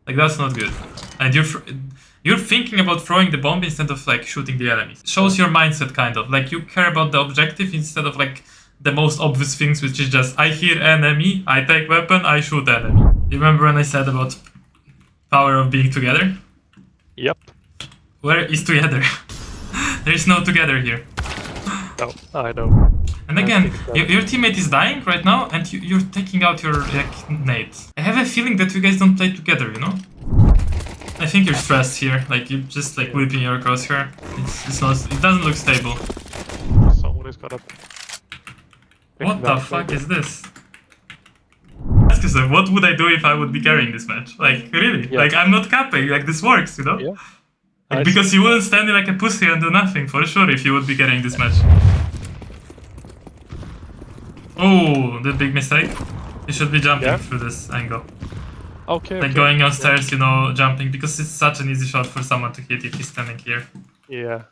Like, that's not good. And you're thinking about throwing the bomb instead of like shooting the enemies. It shows your mindset, kind of. Like, you care about the objective instead of like the most obvious things, which is just, I hear enemy, I take weapon, I shoot enemy. You remember when I said about power of being together? Yep. Where is together? There is no together here. No, I know. And again, your teammate is dying right now, and you're taking out your like nade. I have a feeling that you guys don't play together, you know? I think you're stressed here, like you're just like whipping your crosshair. It's not. It doesn't look stable. Someone is gonna. What the fuck is this? Ask yourself, what would I do if I would be carrying this match? Like, really? Yeah. Like, I'm not capping. Like, this works, you know? Yeah. Like, because you wouldn't stand there like a pussy and do nothing for sure if you would be carrying this match. Oh, the big mistake. You should be jumping through this angle. Okay. Like going on stairs, you know, jumping, because it's such an easy shot for someone to hit if he's standing here. Yeah.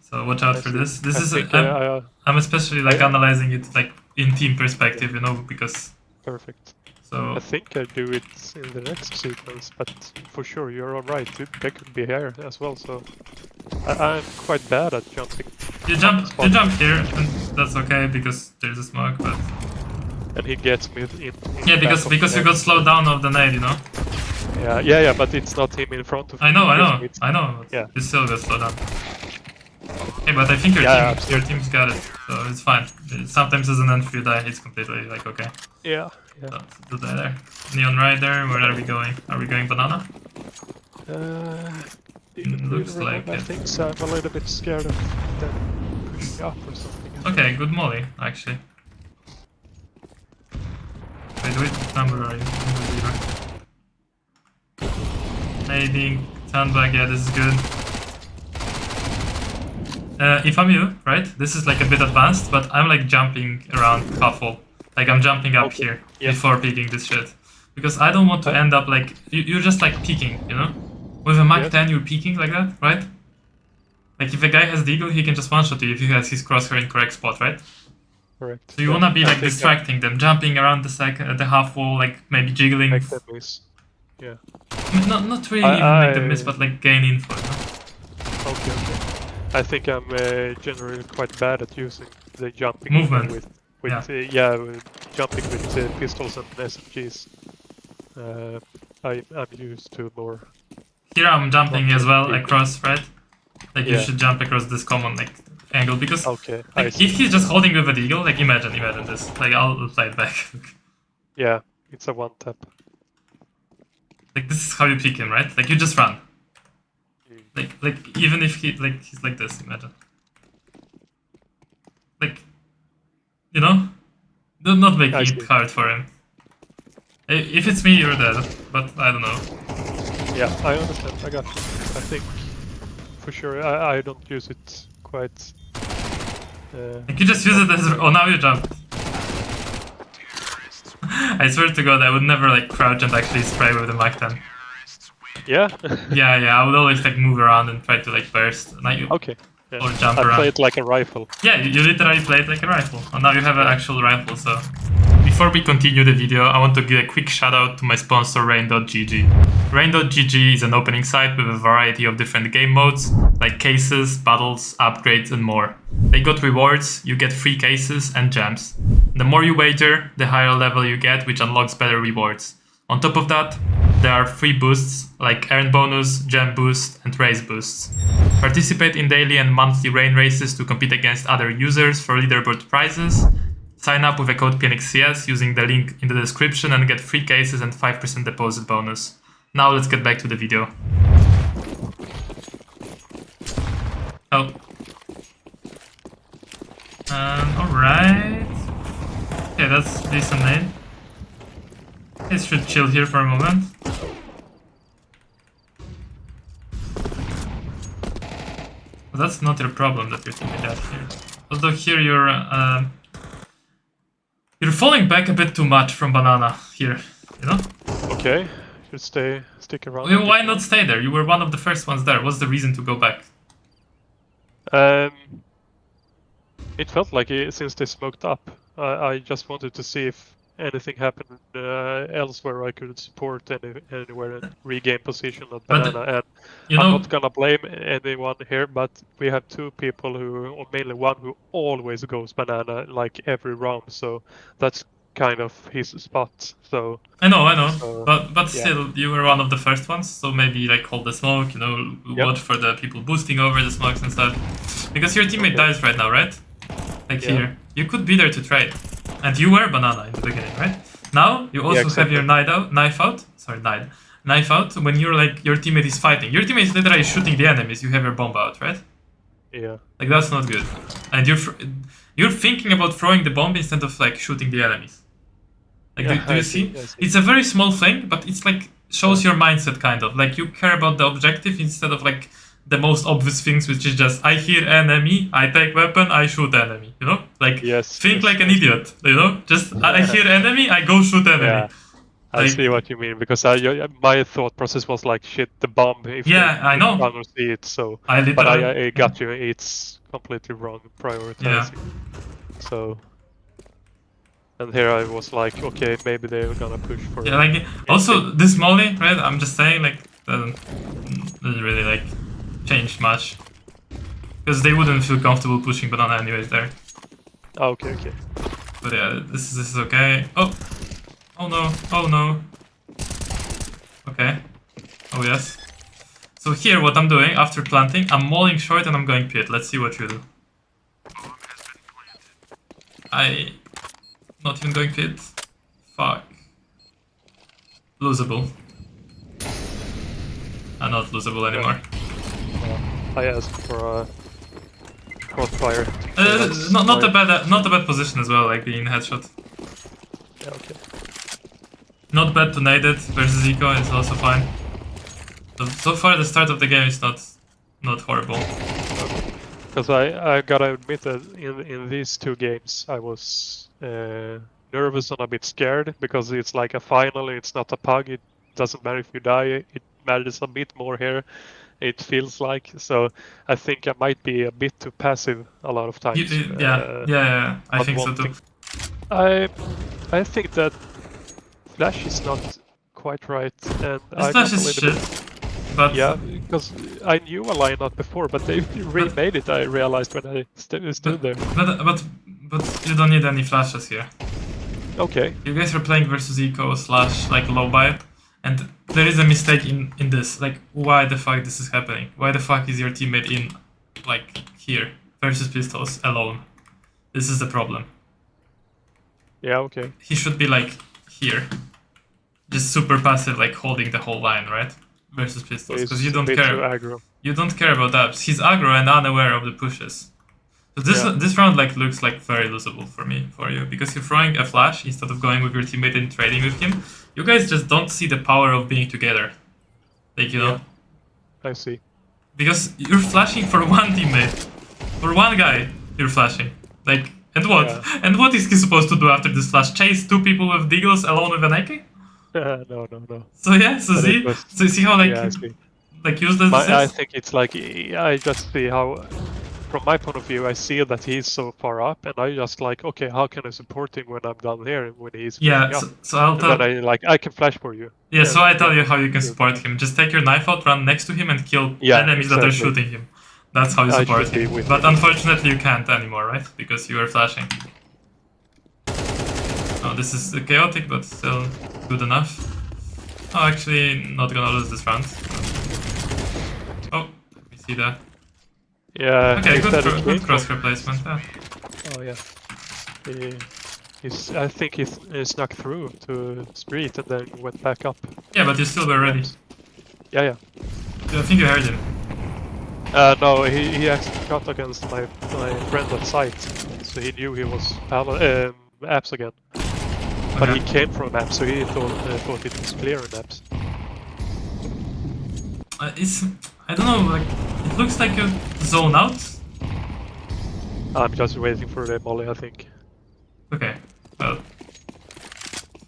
So watch out for this. This is think, I'm especially like analyzing it like in team perspective, you know, because. Perfect. So I think I do it in the next sequence, but for sure you're alright. They could be here as well, so I'm quite bad at jumping. You jump here, and that's okay because there's a smoke, but. And he gets me in yeah, because you got slowed down of the nade, you know. Yeah, but it's not him in front of me. I know. Yeah. You still got slowed down. Okay, but I think your team's got it, so it's fine. Sometimes as an entry you die, it's completely like okay. Yeah. So, do that there. Neon rider, where are we going? Are we going banana? Looks like I think so. I'm a little bit scared of them pushing up or something. Okay, good molly, actually. Wait, which number are you? Maybe turn back, yeah, this is good. If I'm you, right? This is like a bit advanced, but I'm like jumping around half wall. Like I'm jumping up here before peeking this shit. Because I don't want to end up like, you're just like peeking, you know? With a Mach 10 you're peeking like that, right? Like if a guy has the eagle, he can just one-shot you if he has his crosshair in correct spot, right? Correct. So you wanna be like distracting them, jumping around the half wall, like maybe jiggling. Make them miss. Yeah. Not really even make them miss, but like gain info. You know? Okay. I think I'm generally quite bad at using the jumping movement with jumping with pistols and SMGs. I'm used to more. Here I'm jumping as well across, right? Like you should jump across this common like angle because like, if he's just holding with an eagle, like imagine this. Like I'll play it back. Yeah, it's a one tap. Like this is how you pick him, right? Like you just run. Like even if he's like this, imagine. Like, you know, do not make it hard for him. If it's me, you're dead. But I don't know. Yeah, I understand. I got you. I think for sure I don't use it quite. Like you just use it as now you jump. I swear to God, I would never like crouch and actually spray with the Mach 10. Yeah? yeah, I would always like move around and try to like burst. Okay. Yeah. Or jump around. I play it like a rifle. Yeah, you literally play it like a rifle. And now you have an actual rifle, so... Before we continue the video, I want to give a quick shout out to my sponsor Rain.gg. Rain.gg is an opening site with a variety of different game modes, like cases, battles, upgrades and more. They got rewards, you get free cases and gems. The more you wager, the higher level you get, which unlocks better rewards. On top of that, there are free boosts like earn bonus, gem boost and race boosts. Participate in daily and monthly rain races to compete against other users for leaderboard prizes. Sign up with a code PNXCS using the link in the description and get free cases and 5% deposit bonus. Now let's get back to the video. Oh. Alright. Okay, that's decent nade. It should chill here for a moment. But that's not your problem that you're thinking that here. Although here you're falling back a bit too much from banana here, you know? Okay, should stick around. Well, why not stay there? You were one of the first ones there. What's the reason to go back? It felt like since they smoked up, I just wanted to see if anything happened elsewhere, I could support anywhere and regain position at But, banana. And you I'm know, not gonna blame anyone here, but we have two people who, or mainly one who always goes banana like every round. So that's kind of his spot. So I know. so But yeah, still, you were one of the first ones, so maybe like hold the smoke, you know, yep, watch for the people boosting over the smokes and stuff. Because your teammate okay, dies right now, right? Like yeah, here. You could be there to trade. And you were banana in the beginning, right? Now, you also have your exactly. knife out when you're like, your teammate is fighting. Your teammate is literally shooting the enemies, you have your bomb out, right? Yeah. Like, that's not good. And you're thinking about throwing the bomb instead of like shooting the enemies. Like, Yeah, do you see? I see. It's a very small thing, but it's like shows your mindset kind of. Like, you care about the objective instead of like the most obvious things, which is just I hear enemy, I take weapon, I shoot enemy. You know, like Yes, think yes, like an I see. idiot. You know, just I hear enemy, I go shoot enemy. Yeah, I Like, see what you mean because my thought process was like shit the bomb if they yeah, I if know. gonna see it. So I but literally, I got you. It's completely wrong yeah. prioritizing. So and here I was like, okay, maybe they're gonna push for Yeah, like also this molly, right? I'm just saying, like doesn't really like change much because they wouldn't feel comfortable pushing banana anyways there. Oh, okay, okay. But yeah, this is okay. Oh no, oh no. Okay. Oh yes. So here, what I'm doing after planting, I'm mauling short and I'm going pit. Let's see what you do. Not even going pit. Fuck. Losable. Not losable anymore. I asked for a crossfire. Not a bad position as well, like being headshot. Yeah, okay. Not bad to nade it versus Eco, it's also fine. So far the start of the game is not horrible. Because I gotta admit that in these two games I was nervous and a bit scared because it's like a final, it's not a pug, it doesn't matter if you die, it matters a bit more here, it feels like. So I think I might be a bit too passive a lot of times. Yeah, I think so too. I think that Flash is not quite right, and This Flash is shit. But yeah, because I knew a lineup before, but they remade it. I realized when I stood there. But you don't need any flashes here. Okay. You guys are playing versus Eco / like low buy, and there is a mistake in this. Like, why the fuck this is happening? Why the fuck is your teammate in like here versus pistols alone? This is the problem. Yeah. Okay. He should be like here, just super passive, like holding the whole line, right? Versus pistols, because you don't care. You don't care about that. He's aggro and unaware of the pushes. So this round like looks like very losable for you, because you're throwing a flash instead of going with your teammate and trading with him. You guys just don't see the power of being together, like you know. I see. Because you're flashing for one teammate, for one guy. You're flashing, like, and what? Yeah. And what is he supposed to do after this flash? Chase two people with deagles alone with an AK? No. So yeah, so see how like useless this is? I think it's like I just see how, from my point of view, I see that he's so far up, and I just like, okay, how can I support him when I'm down here when he's up? So I'll tell. And then I can flash for you. Yeah, so I tell you how you can support him. Just take your knife out, run next to him, and kill enemies that are shooting him. That's how you support him. But unfortunately, you can't anymore, right? Because you are flashing. Oh, this is chaotic, but still good enough. Oh, actually, not gonna lose this round. Oh, we see that. Yeah. Okay, good crosshair placement. Yeah. Oh yeah. I think he snuck through to street and then went back up. Yeah, but you still were ready. Yeah. I think you heard him. No, he actually shot against my friend at site, so he knew he was apps again. But he came from apps, so he thought it was clear in apps. I don't know, like, it looks like a zone out. I'm just waiting for the molly, I think. Okay, well,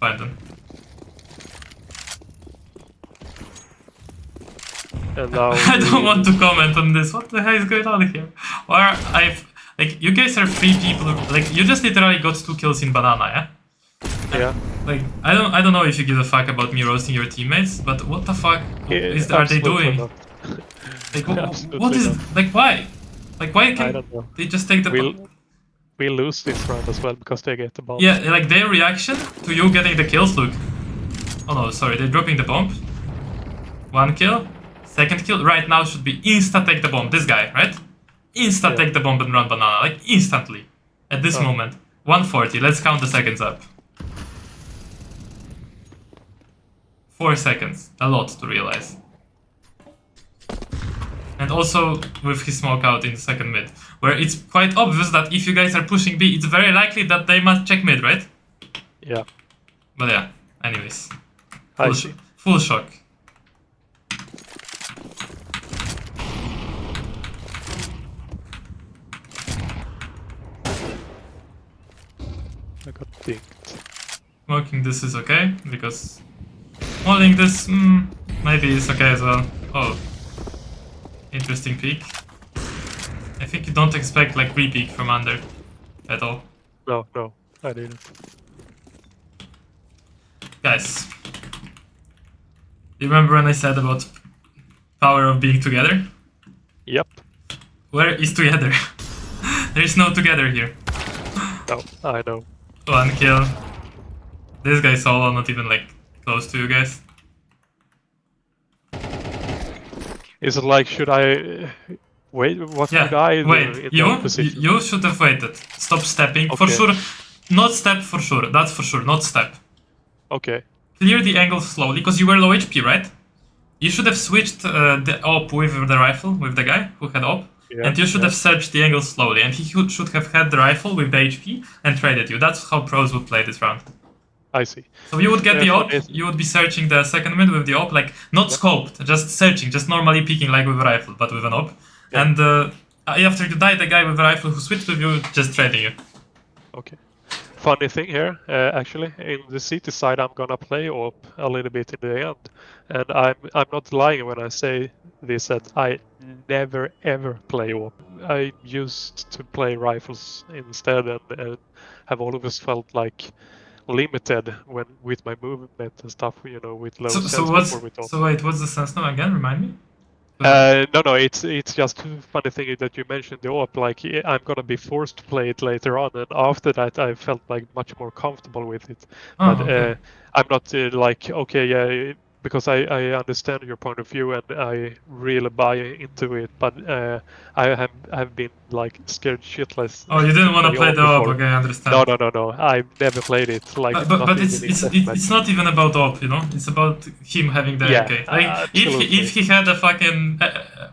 fine then. And now I don't want to comment on this. What the hell is going on here? Like, you guys are 3 people. Like, you just literally got 2 kills in banana, yeah? Yeah. Like, I don't know if you give a fuck about me roasting your teammates, but what the fuck are they doing? Not. Like, what Absolutely is, not. like, why? Like, why I can don't know. they just take the We lose this round as well because they get the bomb. Yeah, like their reaction to you getting the kills, look. Oh no, sorry, they're dropping the bomb. 1 kill. 2nd kill. Right now should be insta take the bomb. This guy, right? Insta take the bomb and run banana. Like, instantly. At this moment. 140. Let's count the seconds up. 4 seconds. A lot to realize. And also with his smoke out in the second mid, where it's quite obvious that if you guys are pushing B, it's very likely that they must check mid, right? Yeah. But yeah, anyways. I Full shock. got dinked. Smoking this is okay, because holding this, maybe it's okay as well. Oh. Interesting peek. I think you don't expect like re-peek from under at all. No, I didn't. Guys, you remember when I said about power of being together? Yep. Where is together? There is no together here. No, I know. 1 kill. This guy solo, not even like close to you guys. Is it like, should I wait? What should I do wait. in the opposition? You should have waited. Stop stepping for sure. Not step for sure. That's for sure. Not step. Okay. Clear the angle slowly, because you were low HP, right? You should have switched the AWP with the rifle, with the guy who had AWP. Yeah, and you should have searched the angle slowly, and he should have had the rifle with the HP and traded you. That's how pros would play this round. I see. So you would get the AWP, you would be searching the second mid with the AWP, like, not scoped, just searching, just normally peeking like with a rifle, but with an AWP. Yeah. And after you die, the guy with the rifle who switched with you, just trading you. Okay. Funny thing here, actually, in the city side, I'm gonna play AWP a little bit in the end. And I'm not lying when I say this, that I never ever play AWP. I used to play rifles instead and have always felt like limited when with my movement and stuff, you know, with low sense before with AWP. So wait, what's the sense now again? Remind me? No, it's just a funny thing that you mentioned the AWP. Like, I'm gonna be forced to play it later on, and after that, I felt like much more comfortable with it. Oh, but okay. I'm not like, okay, yeah, because I understand your point of view and I really buy into it. But I have been like scared shitless. Oh, you didn't want to play the AWP, okay, I understand. No. I've never played it. Like, but it's not even about AWP, you know. It's about him having the AK. Like, if he had a fucking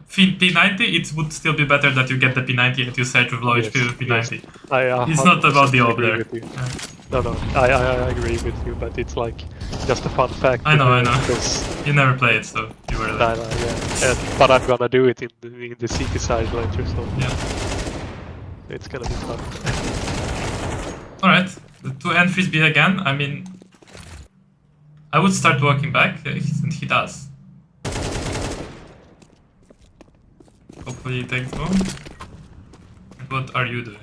P90, it would still be better that you get the P90 and you search with low HP with P90. Yes. It's not about the AWP there. No, I agree with you, but it's like just a fun fact. I know. You never played, so you were like... yeah. But I'm gonna do it in the city side later, so yeah, it's gonna be fun. Alright, the 2 entries B again. I mean, I would start walking back, and he does. Hopefully he takes bomb. What are you doing?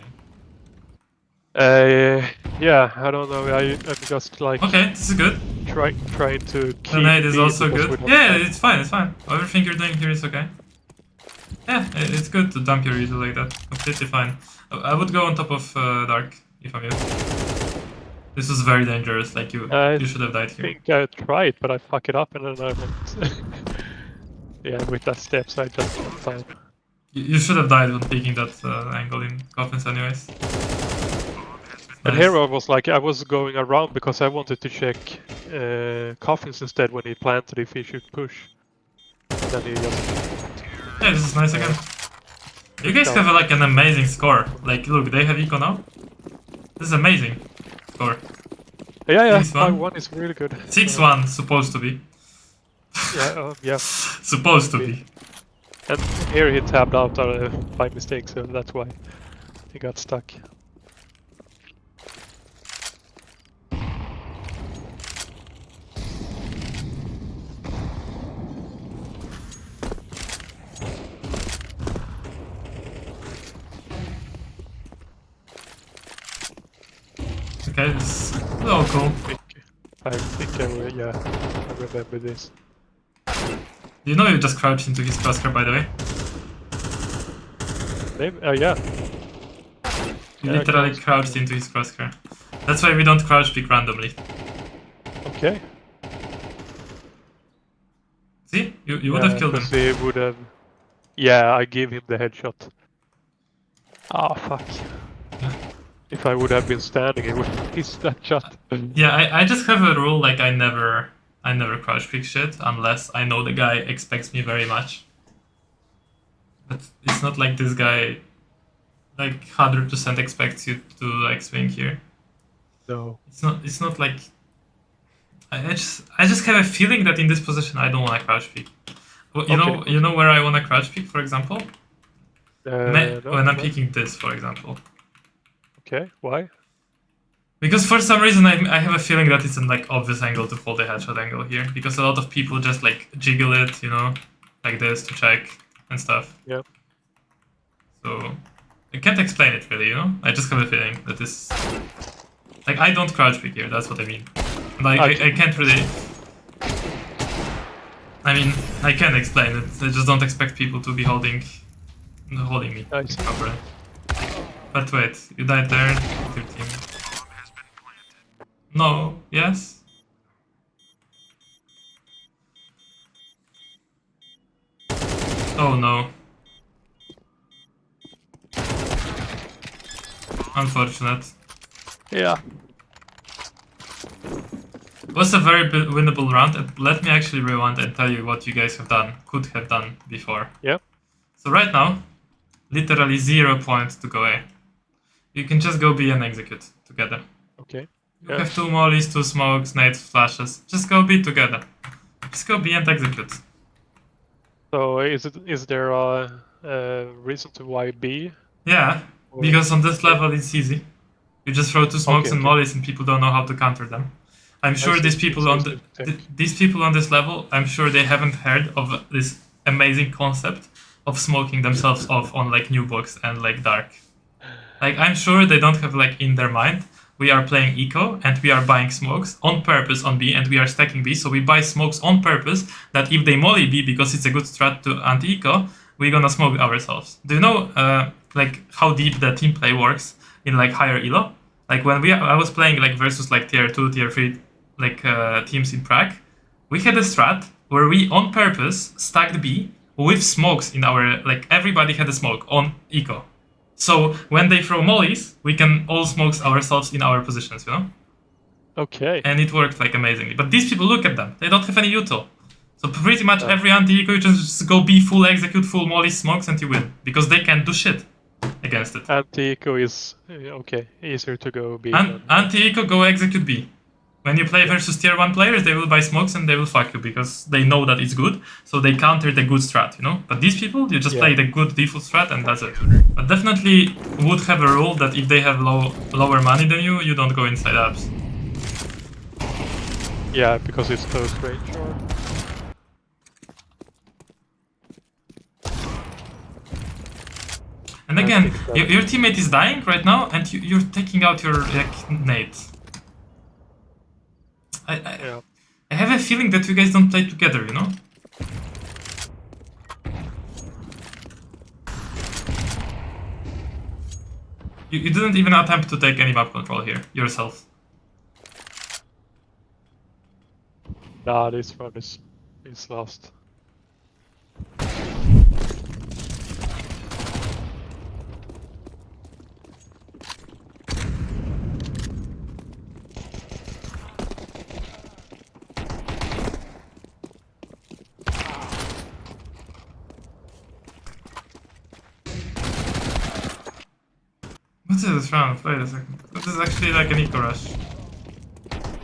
Yeah, I don't know. I'm just like... Okay, this is good. Trying to keep... The nade is also good. Yeah, it's fine. Everything you're doing here is okay. Yeah, it's good to dump your user like that. Completely fine. I would go on top of Dark, if I'm you. This was very dangerous, like you should have died here. I think I tried, but I fuck it up and then I went... yeah, with that steps I just died. You should have died when peeking that angle in coffins anyways. And here I was like, I was going around because I wanted to check coffins instead when he planted if he should push. And then he just... Yeah, this is nice again. You guys have like an amazing score. Like, look, they have eco now. This is amazing score. Yeah, 5-1 is really good. 6-1, supposed to be. Yeah. Supposed to be. And here he tabbed out by mistake, so that's why he got stuck. Okay, this Oh, cool. I think I will, yeah, I remember this. Do you know you just crouched into his crosshair, by the way? Maybe, yeah. You Yeah, literally crouched into his crosshair. That's why we don't crouch pick randomly. Okay. See? You would have killed him. Because he would have... Yeah, I gave him the headshot. Ah, fuck. If I would have been standing, he would have missed that shot. Yeah, I just have a rule, like I never crouch pick shit unless I know the guy expects me very much. But it's not like this guy like 100% expects you to like swing here. No. It's not like I just have a feeling that in this position I don't want to crouch peek. Well, you know where I want to crouch peek, for example? No, when I'm peeking this, for example. Okay, why? Because for some reason I have a feeling that it's an like obvious angle to pull the headshot angle here. Because a lot of people just like jiggle it, you know, like this to check and stuff. Yeah. So I can't explain it really, you know. I just have a feeling that this, like I don't crouch peek here. That's what I mean. Like I can't really. I mean, I can explain it. I just don't expect people to be holding me properly. But wait, you died there. 13. No. Yes. Oh no. Unfortunate. Yeah. It was a very winnable round, and let me actually rewind and tell you what you guys could have done before. Yep. So right now, literally 0 points to go A. You can just go B and execute together. Okay. You have 2 mollies, 2 smokes, nades, flashes. Just go B together. Just go B and execute. So is there a reason to why B? Yeah, because on this level it's easy. You just throw 2 smokes and mollies and people don't know how to counter them. I'm sure these people on this level, I'm sure they haven't heard of this amazing concept of smoking themselves off on like new box and like dark. Like I'm sure they don't have like in their mind, we are playing eco and we are buying smokes on purpose on B and we are stacking B, so we buy smokes on purpose that if they molly B because it's a good strat to anti-eco, we're gonna smoke ourselves. Do you know like how deep the team play works in like higher elo? Like when I was playing like versus like tier 2, tier 3 like teams in Prague, we had a strat where we on purpose stacked B with smokes in our, like everybody had a smoke on eco. So when they throw mollies, we can all smokes ourselves in our positions, you know? Okay. And it worked like amazingly. But these people, look at them. They don't have any util. So pretty much every anti-eco, you just go B, full execute, full molly smokes, and you win. Because they can't do shit against it. Anti-eco is, okay, easier to go B. Anti-eco, go execute B. When you play versus tier 1 players, they will buy smokes and they will fuck you because they know that it's good, so they counter the good strat, you know? But these people, you just play the good default strat and that's it. But definitely would have a rule that if they have lower money than you, you don't go inside apps. Yeah, because it's close range or... And again, your teammate is dying right now and you're taking out your like, nade. I have a feeling that you guys don't play together, you know? You didn't even attempt to take any map control here, yourself. Nah, this one is lost. What is this round? Wait a second. This is actually like an eco rush.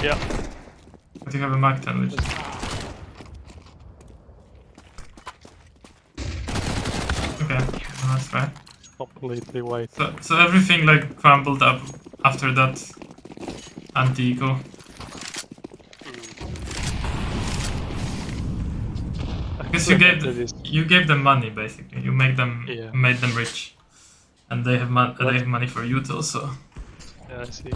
Yeah. But you have a Mac 10, which is... Okay, well, that's right. Completely white. So everything like crumbled up after that anti-eco. Because you gave them money basically. You made them rich. And they have money for util, so... Yeah, I see.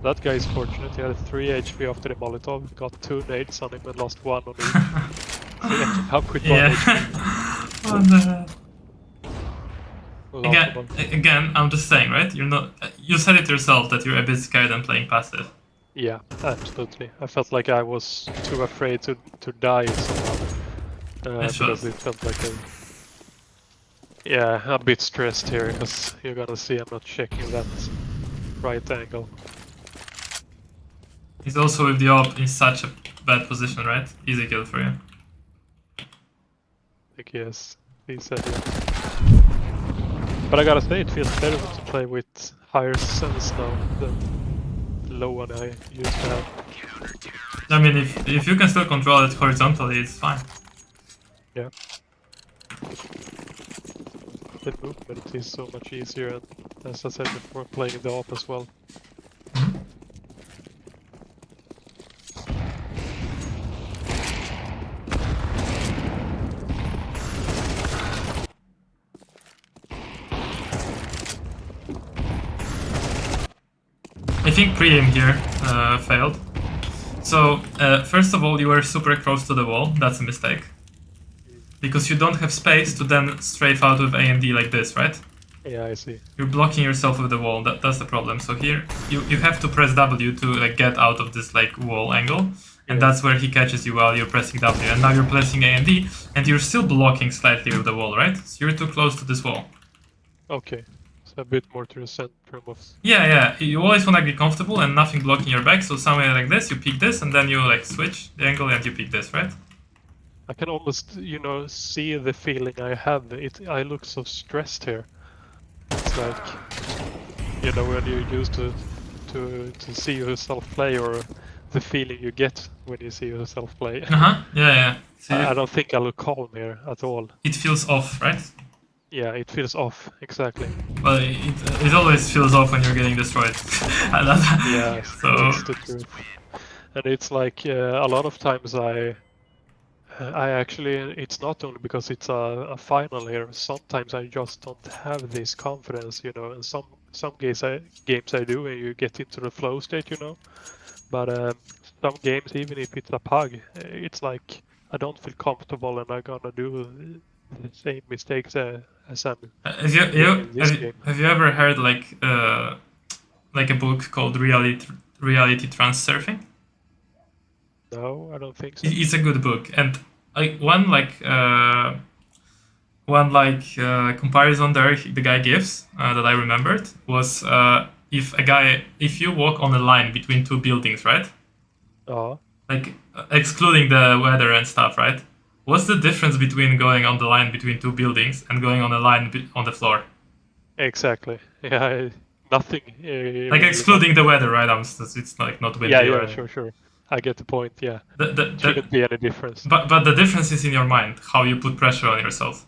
That guy is fortunate. He had 3 HP after the Molotov, got 2 nades on him and lost 1 on each. So he ended up with 1 Yeah. HP. What the hell? Laughable. Again, I'm just saying, right? You're not. You said it yourself that you're a bit scared and playing passive. Yeah, absolutely. I felt like I was too afraid to die somehow. Because it felt like a bit stressed here, because you're gonna see I'm not checking that right angle. He's also with the AWP in such a bad position, right? Easy kill for you. I think yes, he said yeah. But I gotta say, it feels better to play with higher sense now than the low one I used to have. I mean, if you can still control it horizontally, it's fine. Yeah. The movement is so much easier, and as I said before, playing the AWP as well. I think pre-aim here failed. So, first of all, you were super close to the wall. That's a mistake. Because you don't have space to then strafe out with A and D like this, right? Yeah, I see. You're blocking yourself with the wall. That's the problem. So here, you have to press W to like get out of this like wall angle. And that's where he catches you while you're pressing W. And now you're pressing A and D, and you're still blocking slightly with the wall, right? So you're too close to this wall. Okay. So a bit more to the center of... Yeah. You always want to be comfortable and nothing blocking your back. So somewhere like this, you pick this, and then you like switch the angle and you pick this, right? I can almost, see the feeling I have. I look so stressed here. It's like, when you're used to see yourself play, or the feeling you get when you see yourself play. Yeah. So I don't think I look calm here at all. It feels off, right? Yeah, it feels off, exactly. Well, it always feels off when you're getting destroyed. Yeah, so that's the truth. And it's like, a lot of times I actually, it's not only because it's a final here, sometimes I just don't have this confidence, and some games I do, and you get into the flow state, but some games, even if it's a pug, it's like I don't feel comfortable and I'm gonna do the same mistakes as I'm doing in this game. Have you ever heard like a book called Reality Transurfing? No, I don't think so. It's a good book, and one comparison there the guy gives that I remembered was if you walk on a line between two buildings, right? Like excluding the weather and stuff, right? What's the difference between going on the line between two buildings and going on a line on the floor? Exactly. Yeah, nothing. Like excluding the weather, right? It's like not windy. Yeah, sure. I get the point. Yeah, shouldn't be any difference. But the difference is in your mind, how you put pressure on yourself.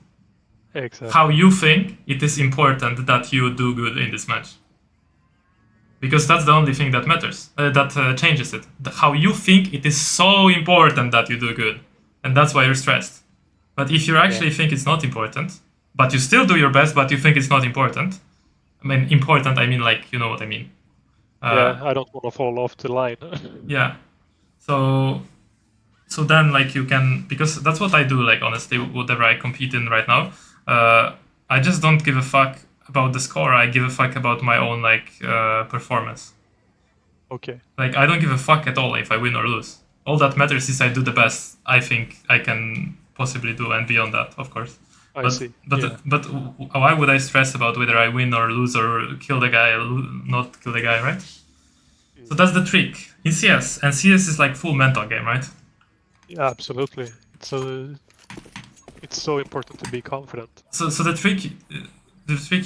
Exactly. How you think it is important that you do good in this match. Because that's the only thing that matters, that changes it. How you think it is so important that you do good. And that's why you're stressed. But if you actually think it's not important, but you still do your best, but you think it's not important. I mean, important, I mean like, you know what I mean. I don't want to fall off the line. Yeah. So then like you can, because that's what I do, like honestly, whatever I compete in right now, I just don't give a fuck about the score. I give a fuck about my own like performance. Okay. Like I don't give a fuck at all if I win or lose. All that matters is I do the best I think I can possibly do, and beyond that, of course. I see. But why would I stress about whether I win or lose or kill the guy or not kill the guy, right? So that's the trick in CS, and CS is like full mental game, right? Yeah, absolutely. It's so important to be confident. So the trick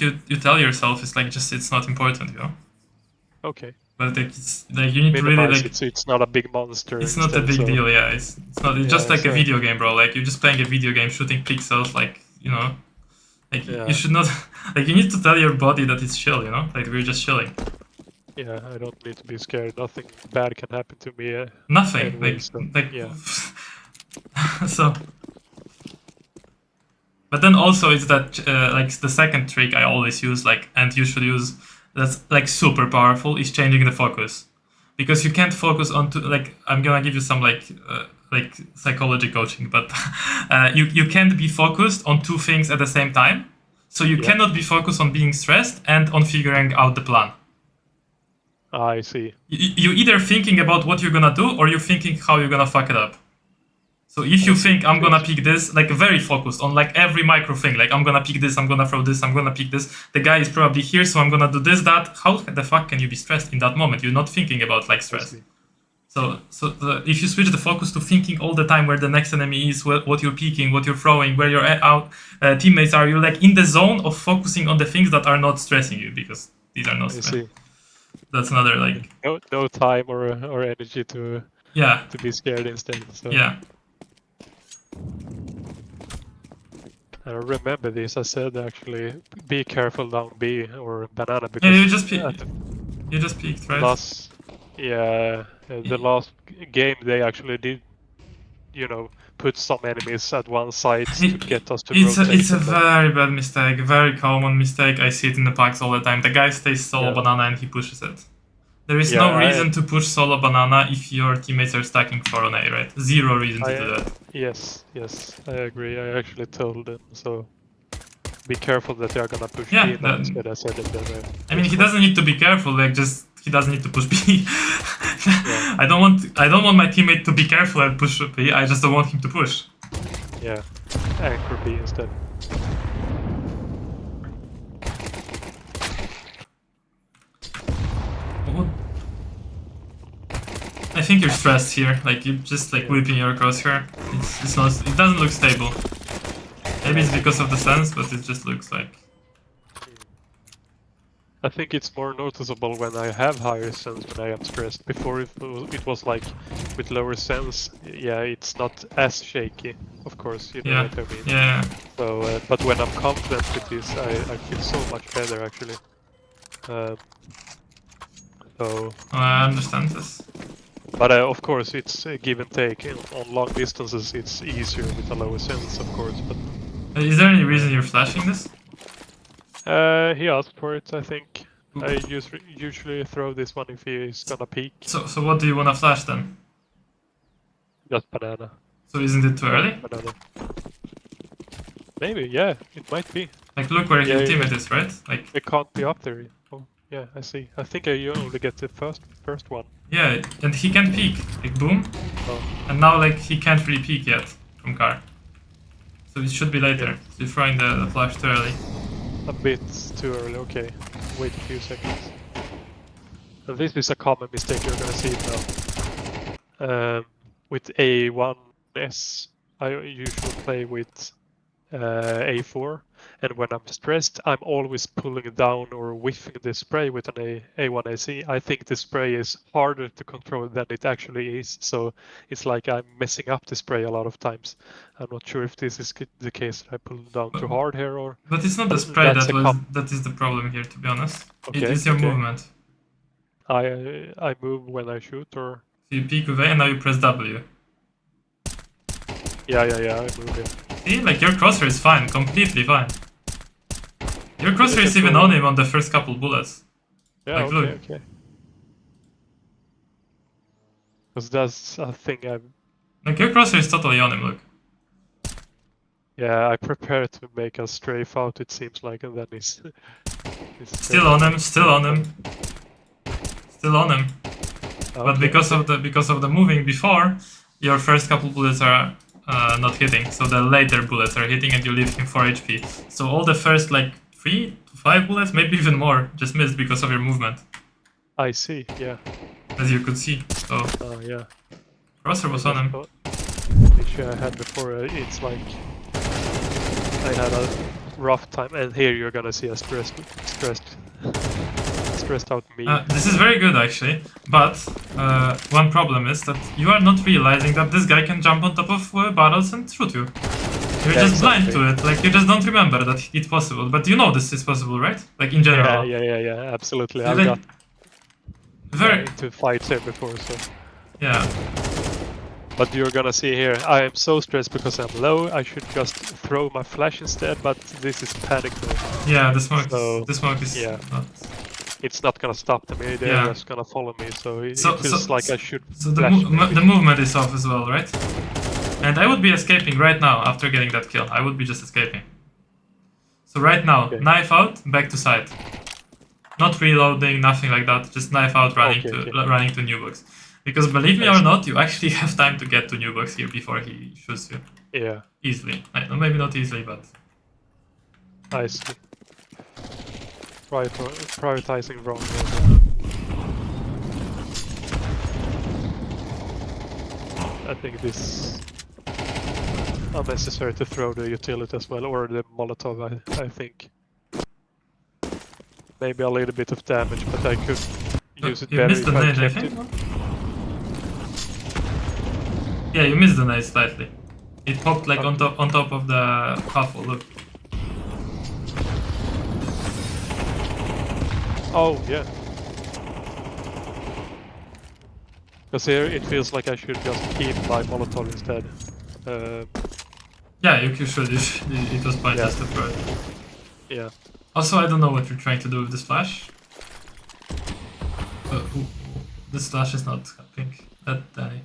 you tell yourself is like just it's not important, Okay. But like it's like you need to really like it's not a big monster. It's not a big deal, yeah. It's not. It's just like a video game, bro. Like you're just playing a video game, shooting pixels, like like you should not like you need to tell your body that it's chill, like we're just chilling. Yeah, I don't need to be scared. Nothing bad can happen to me. Nothing. Anyway, So. But then also it's that like the second trick I always use, like, and you should use, that's like super powerful, is changing the focus. because you can't focus on like I'm gonna give you some like psychology coaching, but you can't be focused on two things at the same time. So you cannot be focused on being stressed and on figuring out the plan. I see. You either thinking about what you're gonna do or you're thinking how you're gonna fuck it up. So if you think I'm gonna pick this, like very focused on like every micro thing, like I'm gonna pick this, I'm gonna throw this, I'm gonna pick this, the guy is probably here, so I'm gonna do this, that. How the fuck can you be stressed in that moment? You're not thinking about like stress. So if you switch the focus to thinking all the time where the next enemy is, what you're picking, what you're throwing, where your teammates are, you're like in the zone of focusing on the things that are not stressing you, because these are not stressing. That's another like no time or energy to be scared instead. So. Yeah. I remember this. I said actually, be careful down B or banana because you just peeked, right? The last game they actually did, put some enemies at one side to get us to rotate. It's a very bad mistake, very common mistake. I see it in the packs all the time. The guy stays solo banana and he pushes it. There is no reason to push solo banana if your teammates are stacking 4 on A, right? Zero reason to do that. Yes, I agree. I actually told them, so be careful that they are gonna push B. Instead I said that I mean, he doesn't need to be careful, like just he doesn't need to push B. I don't want my teammate to be careful and push B, I just don't want him to push. Yeah, anchor B instead. I think you're stressed here, like you're just like whipping your crosshair. It's not. It doesn't look stable. Maybe it's because of the sense, but it just looks like. I think it's more noticeable when I have higher sense when I am stressed. Before it was like with lower sense, it's not as shaky. Of course, you know what I mean. Yeah. So, but when I'm confident with this, I feel so much better actually. So. I understand this. But of course, it's a give and take. On long distances, it's easier with a lower sense, of course. But is there any reason you're flashing this? He asked for it, I think. I usually throw this one if he is gonna peek. So what do you wanna flash then? Just banana. So isn't it too early? Banana. Maybe, yeah, it might be. Like look where your teammate is, right? Like it can't be up there. Oh, yeah, I see. I think you only get the first one. Yeah, and he can peek. Like boom. Oh. And now like he can't really peek yet from car. So it should be later. So you're throwing the flash too early. A bit too early, okay. Wait a few seconds. And this is a common mistake, you're gonna see it now. With A1S, I usually play with A4, and when I'm stressed, I'm always pulling down or whiffing the spray with an A1AC. I think the spray is harder to control than it actually is, so it's like I'm messing up the spray a lot of times. I'm not sure if this is the case that I pull down too hard here or... But it's not the spray that is the problem here, to be honest. Okay, it is your movement. I move when I shoot, or... So you peek away and now you press W. Yeah, I move it. See, like your crosshair is fine, completely fine. Your crosshair is even on him on the first couple bullets. Yeah, like, look. Okay. Because that's a thing Like your crosshair is totally on him, look. Yeah, I prepared to make a strafe out, it seems like, and then he's still on him, still on him. Still on him. Okay, But because of the moving before, your first couple bullets are not hitting, so the later bullets are hitting and you leave him 4 HP. So all the first like 3 to 5 bullets, maybe even more, just missed because of your movement. I see, yeah. As you could see, so... yeah. Crosshair was on him. The issue I had before, it's like... I had a rough time, and here you're gonna see a stressed out me. This is very good actually, but one problem is that you are not realizing that this guy can jump on top of barrels and shoot you. You're just blind to it, like you just don't remember that it's possible, but you know this is possible, right? Like in general. Yeah, absolutely. I've got into fights here before, so... Yeah. But you're gonna see here, I am so stressed because I'm low, I should just throw my flash instead, but this is panic mode. Yeah, the smoke is not... it's not gonna stop them. They're Yeah. just gonna follow me. So it So- feels so- like I should. So the, flash the movement is off as well, right? And I would be escaping right now after getting that kill. I would be just escaping. So right now, Okay. knife out, back to side. Not reloading, nothing like that. Just knife out, running to new box. Because believe me or not, you actually have time to get to new box here before he shoots you. Yeah. Easily. Maybe not easily, but... I see. Prioritizing wrong. I think this unnecessary to throw the utility as well, or the Molotov. I think maybe a little bit of damage, but I could use it you better missed if the I nade, I kept think? it. Yeah, you missed the nade slightly. It popped like on top of the huffle, look. Oh yeah. Because here it feels like I should just keep my Molotov instead. Yeah, you should. It was pointless to throw it. Yeah. Also, I don't know what you're trying to do with this flash. This flash is not pink. Danny.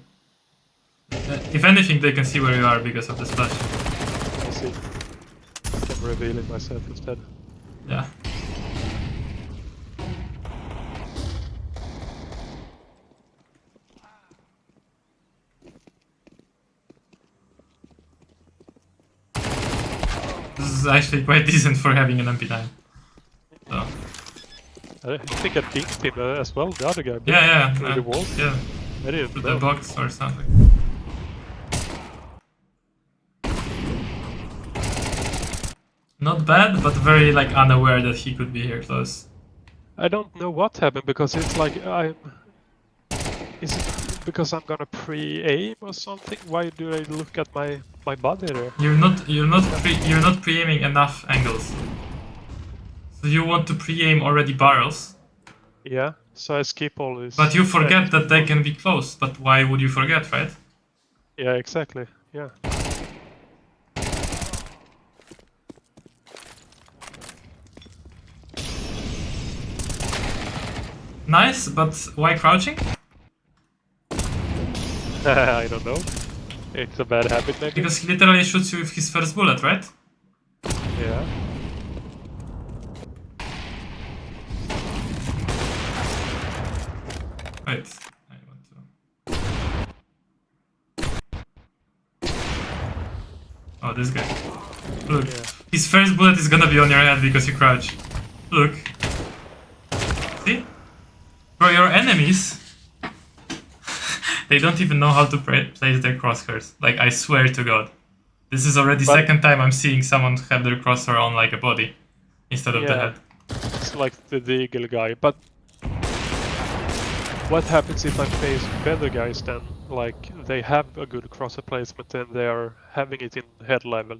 If anything, they can see where you are because of this flash. I see. I'm revealing myself instead. Yeah. This is actually quite decent for having an MP9. So. I think I pinked him as well, the other guy. Yeah. Through the wall. Yeah. I didn't Through know. the box or something. Not bad, but very like unaware that he could be here close. I don't know what happened because it's like Is it because I'm gonna pre-aim or something? Why do I look at my body there? You're not pre-aiming enough angles. So you want to pre-aim already barrels. Yeah, so I skip all this. But you forget that they can be close. But why would you forget, right? Yeah, exactly. Yeah. Nice, but why crouching? I don't know. It's a bad habit, maybe. Because he literally shoots you with his first bullet, right? Yeah. Wait, I want to... Oh, this guy. Look, his first bullet is gonna be on your head because you crouch. Look. See? Bro, your enemies... They don't even know how to place their crosshairs. Like, I swear to God. This is already second time I'm seeing someone have their crosshair on like a body instead of the head. It's like the eagle guy, but what happens if I face better guys then? Like, they have a good crosshair placement and they are having it in head level.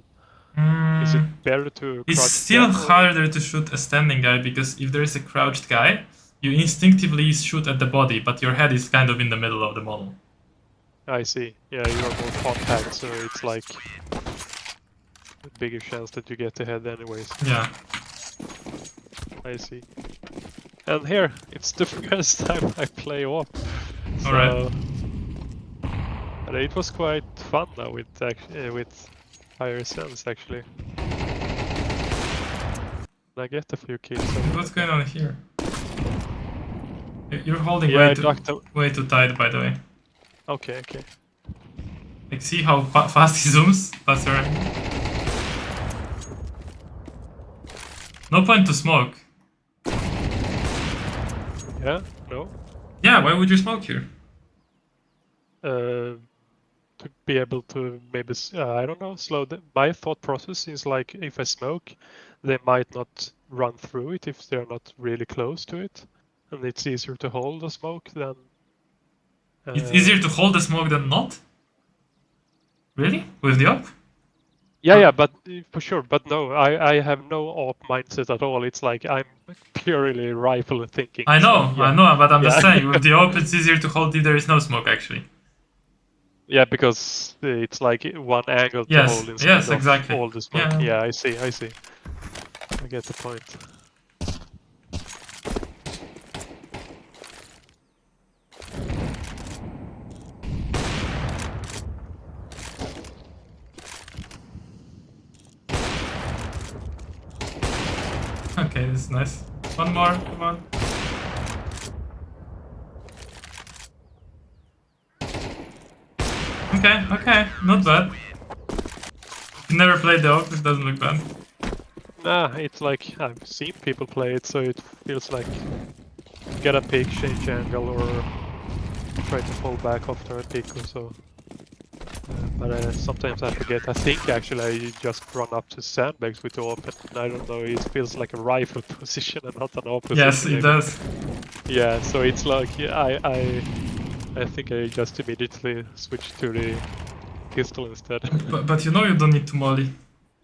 Is it better to It's crouch still down, harder to shoot a standing guy because if there is a crouched guy, you instinctively shoot at the body, but your head is kind of in the middle of the model. I see. Yeah, you're more compact, so it's like a bigger chance that you get the head anyways. Yeah. I see. And here, it's the first time I play AWP. So, Alright. and it was quite fun now with higher sense actually. I get a few kills. What's going on here? You're holding way too tight, by the way. Okay. Like, see how fast he zooms? That's alright. No point to smoke. Yeah? No? Yeah, why would you smoke here? To be able to maybe, I don't know, slow down. My thought process is like, if I smoke, they might not run through it if they're not really close to it. And it's easier to hold the smoke than... It's easier to hold the smoke than not? Really? With the AWP? Yeah, but for sure. But no, I have no AWP mindset at all. It's like I'm purely rifle thinking. I know, so, yeah. but I'm just saying, with the AWP it's easier to hold if there is no smoke, actually. Yeah, because it's like one angle to hold instead of exactly. all the smoke. Yeah, I see. I get the point. Okay, this is nice. One more, come on. Okay, okay, not bad. You never played the AWP, it doesn't look bad. Nah, it's like I've seen people play it, so it feels like get a pick, change angle, or try to fall back after a pick or so. But sometimes I forget. I think actually I just run up to sandbags with the open. I don't know. It feels like a rifle position and not an opposite. Yes, it does. Yeah, so it's like I think I just immediately switched to the pistol instead. But you know you don't need to molly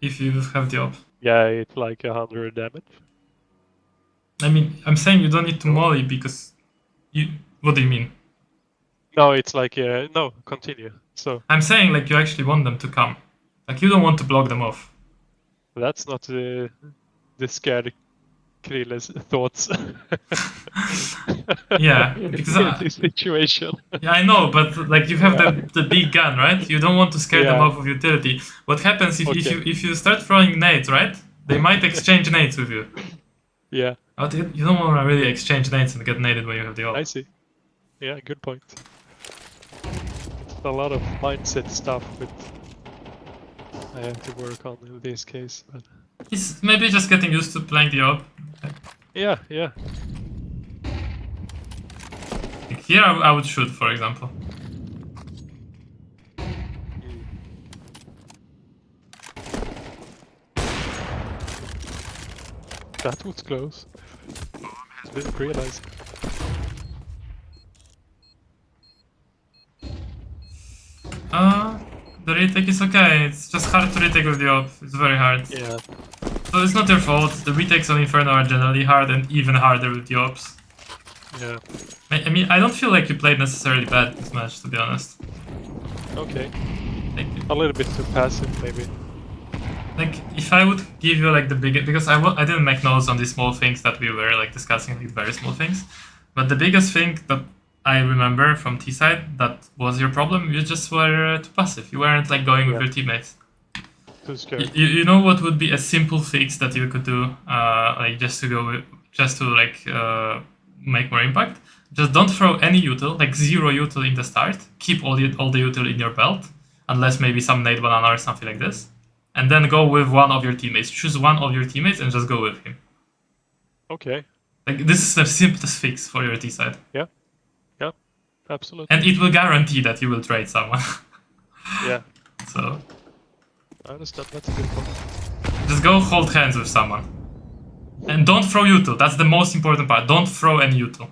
if you have the AWP. Yeah, it's like 100 damage. I mean, I'm saying you don't need to molly because you. What do you mean? No, it's like no. Continue. So I'm saying like you actually want them to come. Like you don't want to block them off. that's not the scared Krille's thoughts. Yeah, because in this situation. yeah, I know, but like you have the big gun, right? You don't want to scare them Yeah. off of utility. What happens if, Okay. if you start throwing nades, right? They might exchange nades with you. Yeah, But you don't want to really exchange nades and get naded when you have the I AWP. see. Yeah, good point. A lot of mindset stuff with I have to work on in this case. But He's maybe just getting used to playing the AWP. yeah, yeah. Like here I would shoot, for example. That was close. Didn't realize. The retake is okay. It's just hard to retake with the AWP. It's very hard. Yeah. So it's not your fault. The retakes on Inferno are generally hard and even harder with the AWPs. Yeah. I mean, I don't feel like you played necessarily bad this match, to be honest. Okay. Like, A little bit too passive, maybe. like if I would give you like the biggest, because I didn't make notes on these small things that we were like discussing, like very small things, but the biggest thing that I remember from T side that was your problem, you just were too passive. You weren't like going with your teammates. Too scared. You know what would be a simple fix that you could do, like just to go with, just to like make more impact? Just don't throw any util, like zero util in the start. Keep all the util in your belt, unless maybe some nade banana or something like this, and then go with one of your teammates. Choose one of your teammates and just go with him. Okay. Like this is the simplest fix for your T side. Yeah. Yeah. Absolutely. And it will guarantee that you will trade someone. Yeah. So I understand. That's a good point. just go hold hands with someone. And don't throw util. That's the most important part. Don't throw any util.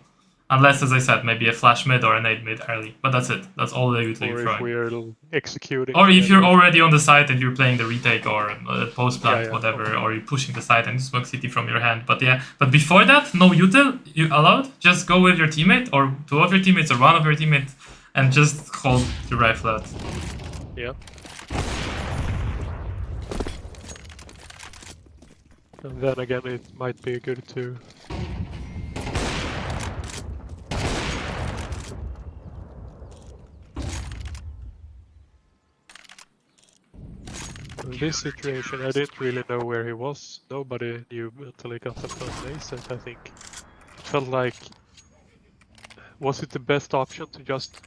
Unless, as I said, maybe a flash mid or a nade mid early. But that's it. That's all the util you're Or if throwing. we're executing. Or if you're already on the site and you're playing the retake or post plant, Yeah, whatever, okay. or you're pushing the site and smoke city from your hand. But yeah, but before that, no util you allowed. Just go with your teammate or two of your teammates or one of your teammates and just hold your rifle out. Yeah. And then again, it might be good to. In this situation, I didn't really know where he was. Nobody knew until he got the first ace, I think. It felt like... Was it the best option to just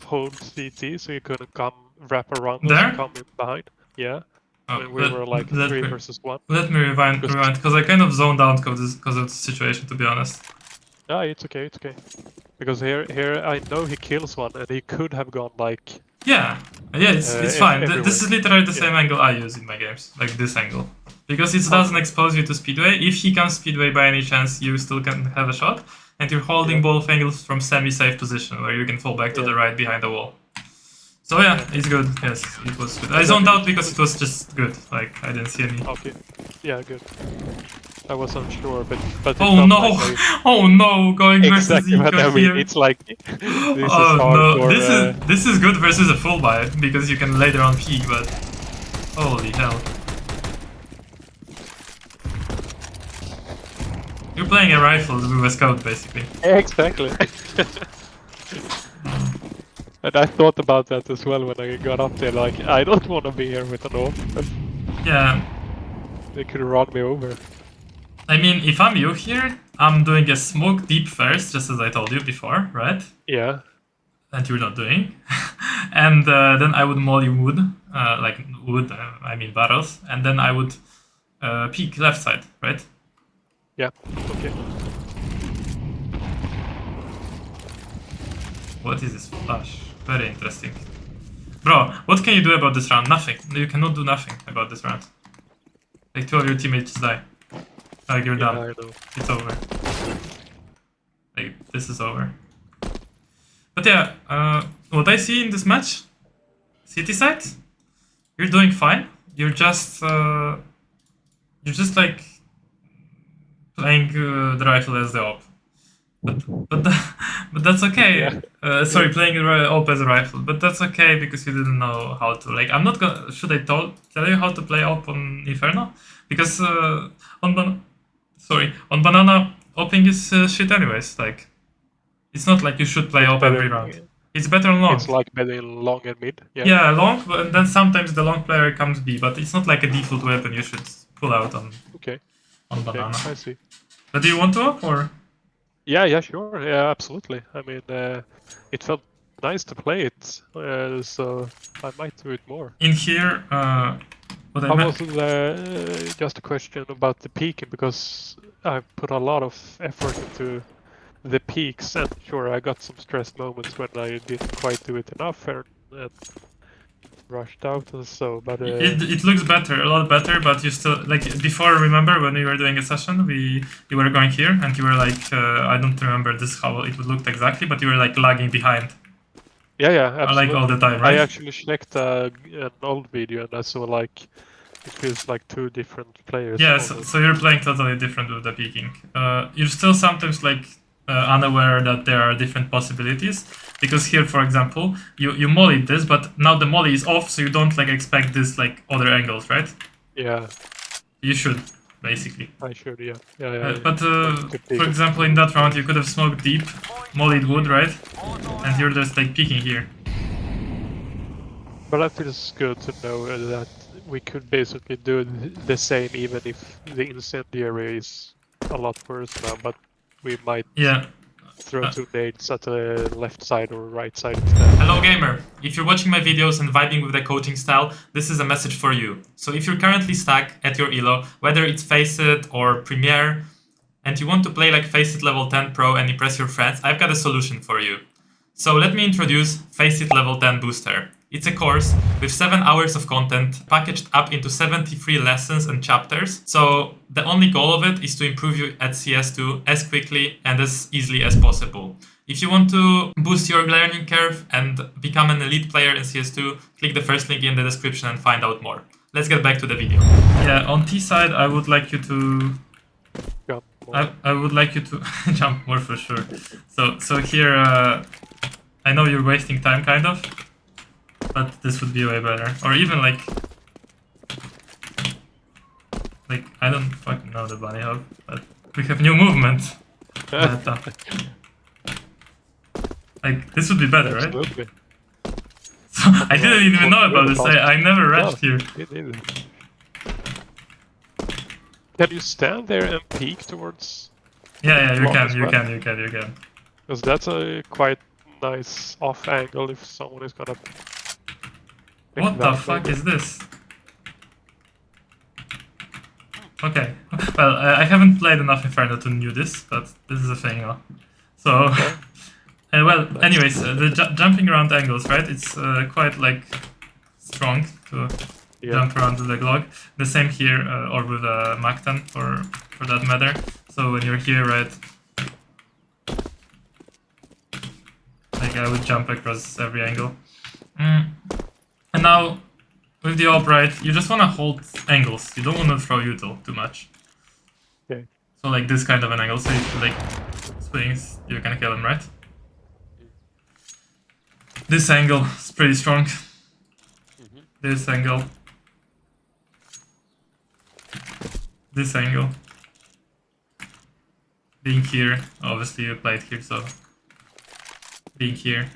hold CT so you couldn't come wrap around us There? and come in behind? Yeah. Oh, When we were like 3 versus 1. Let me rewind, because I kind of zoned out because of the situation, to be honest. Ah, it's okay, it's okay. Because here I know he kills one and he could have gone like... Yeah, it's fine. This is everywhere. literally the same angle I use in my games, like this angle. Because it doesn't expose you to speedway. If he comes speedway by any chance, you still can have a shot. And you're holding both angles from semi-safe position, where you can fall back to the right behind the wall. So yeah, it's good. Yes, it was good. I zoned out because it was just good. Like, I didn't see any... Okay. Yeah, good. I was unsure, but it Oh felt no! like Oh no! Going versus exactly what I Eco mean. here. It's like this is Oh no! hardcore. This is good versus a full buy because you can later on peek, but holy hell! You're playing a rifle with a scout, basically. Exactly. And I thought about that as well when I got up there. Like, I don't want to be here with an AWP. Yeah. They could run me over. I mean, if I'm you here, I'm doing a smoke deep first, just as I told you before, right? Yeah. And you're not doing. And then I would molly wood, like wood, I mean barrels, and then I would peek left side, right? Yeah. Okay. What is this flash? Very interesting. Bro, what can you do about this round? Nothing. You cannot do nothing about this round. Like 2 of your teammates just die. Like you're Yeah, done. I know. It's over. Like this is over. But yeah, what I see in this match, city side, you're doing fine. You're just like playing the rifle as the op. But that's okay. Yeah. Sorry, playing op as a rifle, but that's okay because you didn't know how to. Like, I'm not gonna. Should I tell you how to play op on Inferno? Because on banana oping is shit anyways. Like, it's not like you should play op every round. It's better on long. It's like better in long and mid. Yeah. Yeah, long, but then sometimes the long player comes B, but it's not like a default weapon you should pull out on Okay. banana. I see. But do you want to op or? Yeah, sure. Yeah, absolutely. I mean, it felt nice to play it, so I might do it more. In here, what I meant. Just a question about the peaking, because I put a lot of effort into the peaks, and sure, I got some stress moments when I didn't quite do it enough and rushed out and so, but It looks better, a lot better, but you still like before. Remember when we were doing a session, you were going here and you were like, I don't remember this how it would look exactly, but you were like lagging behind. Yeah, absolutely. Like all the time, right? I actually checked an old video and I saw like it feels like 2 different players. Yeah, so you're playing totally different with the peaking. You're still sometimes like unaware that there are different possibilities. Because here, for example, you mollied this, but now the molly is off, so you don't like expect this like other angles, right? Yeah. You should, basically. I should, yeah. But for example, in that round, you could have smoked deep, mollied wood, right? And you're just like peeking here. But that feels good to know that we could basically do the same, even if the incendiary is a lot worse now. But we might throw 2 nades at the left side or right side instead. Hello gamer! If you're watching my videos and vibing with the coaching style, this is a message for you. So if you're currently stuck at your elo, whether it's Faceit or Premiere, and you want to play like Faceit level 10 Pro and impress your friends, I've got a solution for you. So let me introduce Faceit level 10 Booster. It's a course with 7 hours of content packaged up into 73 lessons and chapters. So the only goal of it is to improve you at CS2 as quickly and as easily as possible. If you want to boost your learning curve and become an elite player in CS2, click the first link in the description and find out more. Let's get back to the video. Yeah, on T side, I would like you to... I would like you to jump more for sure. So here, I know you're wasting time kind of. But this would be way better. Or even like I don't fucking know the bunny hop, but we have new movement. Like this would be better, right? Absolutely. So I didn't even know about this. I never rushed here. Can you stand there and peek towards? Yeah, you can. Because that's a quite nice off angle if someone is gonna. What the fuck is this? Okay, well, I haven't played enough Inferno to know this, but this is a thing now. So, well, anyways, the jumping around angles, right? It's quite like strong to jump around with the Glock. The same here, or with a Mac-10 for that matter. So when you're here, right? Like I would jump across every angle. And now, with the op, right, you just want to hold angles. You don't want to throw util too much. Okay. So like this kind of an angle, so if you like swings, you can kill him, right? This angle is pretty strong. This angle. This angle. Being here, obviously you played here, so... Being here.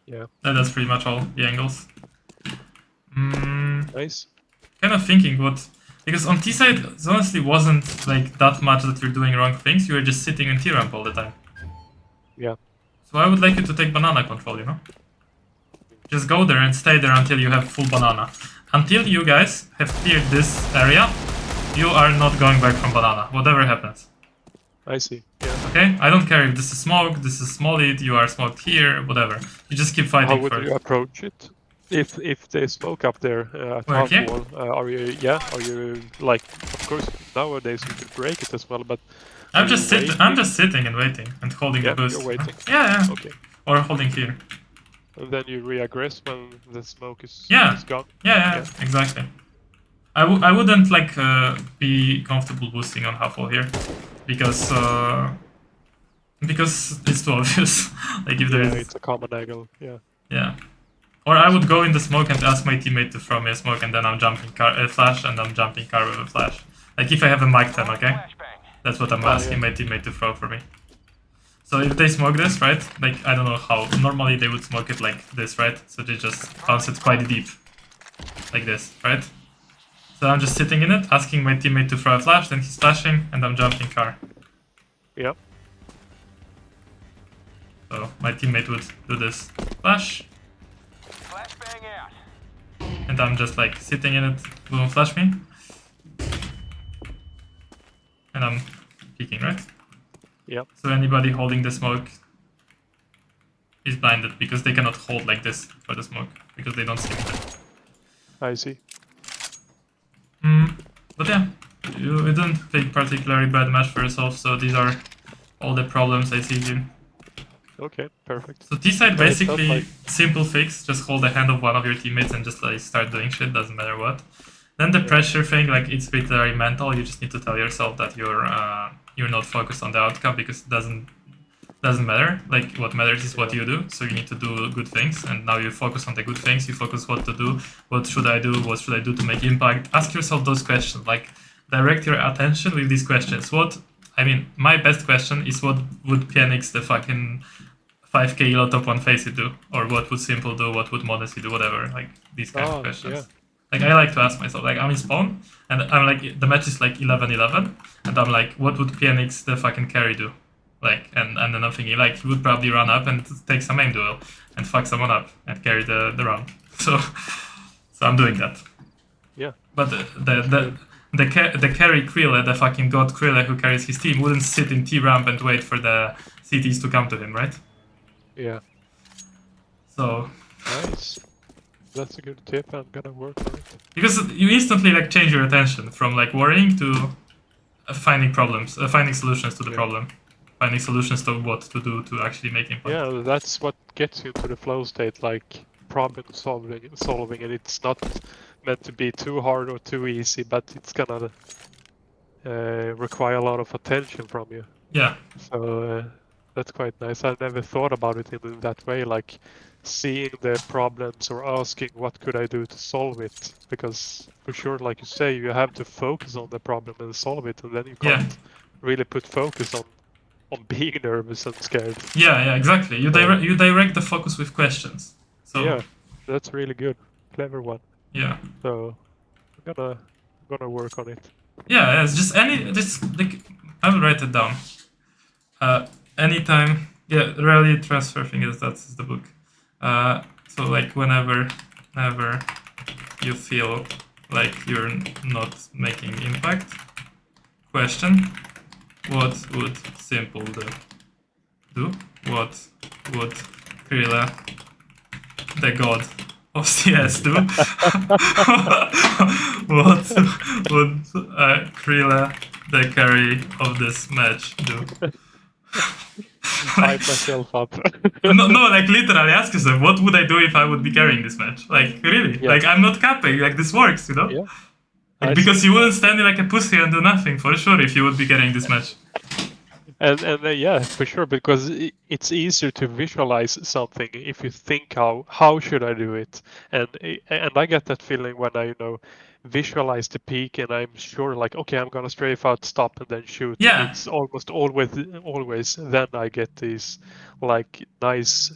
Yeah. That's pretty much all the angles. Nice. Kind of thinking what Because on T side, it honestly wasn't like that much that you're doing wrong things. You were just sitting in T ramp all the time. Yeah. So I would like you to take banana control, you know? Just go there and stay there until you have full banana. Until you guys have cleared this area, you are not going back from banana, whatever happens. I see. Yeah. Okay? I don't care if this is smoke, this is small lead, you are smoked here, whatever. You just keep fighting How would first. you approach it? If they smoke up there at Where, half here? wall, are you like, of course nowadays you could break it as well, but I'm just sitting and waiting and holding the boost. You're waiting. Yeah. Okay. Or holding here. And then you re-aggress when the smoke is gone. Yeah, exactly. I wouldn't like be comfortable boosting on half wall here because it's too obvious. Like if there is, it's a common angle. Yeah. Or I would go in the smoke and ask my teammate to throw me a smoke, and then I'm jumping flash, and I'm jumping car with a flash. Like if I have a mic 10, okay? That's what I'm asking my teammate to throw for me. So if they smoke this, right? Like I don't know how. Normally they would smoke it like this, right? So they just bounce it quite deep, like this, right? So I'm just sitting in it, asking my teammate to throw a flash, then he's flashing, and I'm jumping car. Yep. So my teammate would do this flash. And I'm just like sitting in it, boom, flash me. And I'm peeking, right? Yep. So anybody holding the smoke is blinded because they cannot hold like this for the smoke because they don't see it. I see. But yeah, you didn't play particularly bad match for yourself, so these are all the problems I see here. Okay, perfect. So T-side basically like... simple fix, just hold the hand of one of your teammates and just like start doing shit, doesn't matter what. Then the pressure thing, like it's literally mental, you just need to tell yourself that you're not focused on the outcome because it doesn't matter. Like what matters is what you do, so you need to do good things, and now you focus on the good things, you focus what to do, what should I do to make impact. Ask yourself those questions, like direct your attention with these questions. My best question is what would PNX the fucking 5k elo top 1 face it do? Or what would Simple do, what would Modesty do, whatever, like these kind of questions. Yeah. Like I like to ask myself, like I'm in spawn, and I'm like, the match is like 11-11, and I'm like, what would PNX the fucking carry do? Like, and then I'm thinking, like, he would probably run up and take some aim duel, and fuck someone up, and carry the round. So I'm doing that. Yeah. But the carry Krille, the fucking god Krille who carries his team, wouldn't sit in T-ramp and wait for the CTs to come to him, right? Yeah. So... Nice. That's a good tip, I'm gonna work on it. Because you instantly like change your attention from like worrying to finding problems, finding solutions to the problem. Finding solutions to what to do to actually make impact. Yeah, that's what gets you to the flow state, like problem solving, and it's not meant to be too hard or too easy, but it's gonna require a lot of attention from you. Yeah. So that's quite nice. I never thought about it in that way, like seeing the problems or asking what could I do to solve it, because for sure, like you say, you have to focus on the problem and solve it, and then you can't really put focus on being nervous and scared. Yeah, exactly. You direct the focus with questions. So yeah, that's really good, clever one. Yeah. So I'm gonna work on it. Yeah, it's just like I will write it down. Anytime. Yeah, rarely transfer thing that's the book. So like whenever you feel like you're not making impact, question. What would Simple do? What would Krille, the god of CS, do? What would Krille, the carry of this match, do? Hype myself up. no, like literally ask yourself, what would I do if I would be carrying this match? Like really? Yeah. Like I'm not capping, like this works, you know? Yeah. Like, because you wouldn't stand there like a pussy and do nothing, for sure, if you would be carrying this match. And yeah, for sure, because it's easier to visualize something if you think how should I do it, and I get that feeling when I visualize the peak and I'm sure like, okay, I'm gonna strafe out, stop, and then shoot. Yeah. It's almost always then I get these like nice